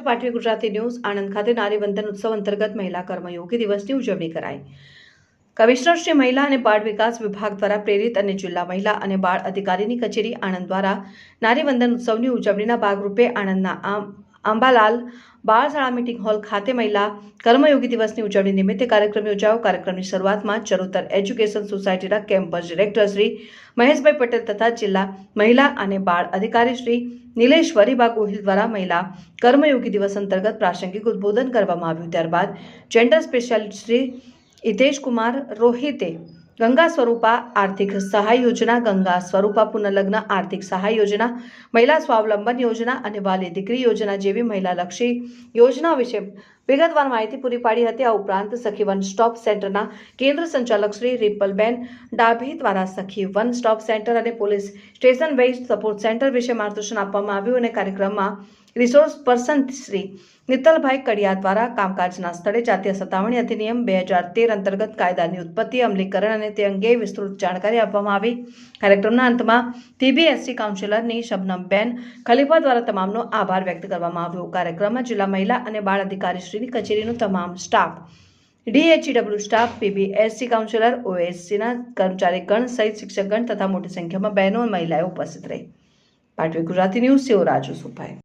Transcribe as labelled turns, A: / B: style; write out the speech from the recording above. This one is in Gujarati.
A: પાટવી ગુજરાતી ન્યૂઝ આણંદ ખાતે નારી વંદન ઉત્સવ અંતર્ગત મહિલા કર્મયોગી દિવસની ઉજવણી કરાઈ। કમિશનર શ્રી મહિલા અને બાળ વિકાસ વિભાગ દ્વારા પ્રેરિત અને જિલ્લા મહિલા અને બાળ અધિકારીની કચેરી આણંદ દ્વારા નારી વંદન ઉત્સવની ઉજવણીના ભાગરૂપે આણંદના અંબાલાલ બાળશાળા મીટિંગ હોલ ખાતે મહિલા કર્મયોગી દિવસની ઉજવણી નિમિત્તે કાર્યક્રમ યોજાયો। કાર્યક્રમની શરૂઆતમાં ચરોતર એજ્યુકેશન સોસાયટીના કેમ્પસ ડિરેક્ટર શ્રી મહેશભાઈ પટેલ તથા જિલ્લા મહિલા અને બાળ અધિકારી શ્રી નીલેશ્વરીબા ગોહિલ દ્વારા મહિલા કર્મયોગી દિવસ અંતર્ગત પ્રાસંગિક ઉદ્બોધન કરવામાં આવ્યું। ત્યારબાદ જેન્ડર સ્પેશિયાલિસ્ટ શ્રી હિતેશ કુમાર રોહિતે ગંગા સ્વરૂપા આર્થિક સહાય યોજના, ગંગા સ્વરૂપા પુનઃલગ્ન આર્થિક સહાય યોજના, મહિલા સ્વાવલંબન યોજના અને વાલી દીકરી યોજના જેવી મહિલાલક્ષી યોજનાઓ વિશે વિગતવાર માહિતી પૂરી પાડી હતી। આ ઉપરાંત સખી વન સ્ટોપ સેન્ટરના કેન્દ્ર સંચાલક શ્રી રિપલબેન ડાભી દ્વારા સખી વન સ્ટોપ સેન્ટર અને police station base support centre વિશે માર્ગદર્શન આપવામાં આવ્યું અને કાર્યક્રમમાં રિસોર્સ પર્સન શ્રી નિતલભાઈ કડિયા દ્વારા કામકાજના સ્થળે જાતીય સતાવણી અધિનિયમ 2013 અંતર્ગત કાયદાની ઉત્પત્તિ, અમલીકરણ અને તે અંગે વિસ્તૃત જાણકારી આપવામાં આવી। કાર્યક્રમના અંતમાં પીબીએસસી કાઉન્સિલરની શબનમબેન ખલીફા દ્વારા તમામનો આભાર વ્યક્ત કરવામાં આવ્યો। કાર્યક્રમમાં જિલ્લા મહિલા અને બાળ અધિકારી શ્રીની કચેરીનો તમામ staff, DHEW staff, PBSC counsellor, OSCના કર્મચારીગણ સહિત શિક્ષકગણ તથા મોટી સંખ્યામાં બહેનો અને મહિલાઓ ઉપસ્થિત રહી। પાટવી ગુજરાતી ન્યૂઝ સેવ રાજુ સુભાઈ।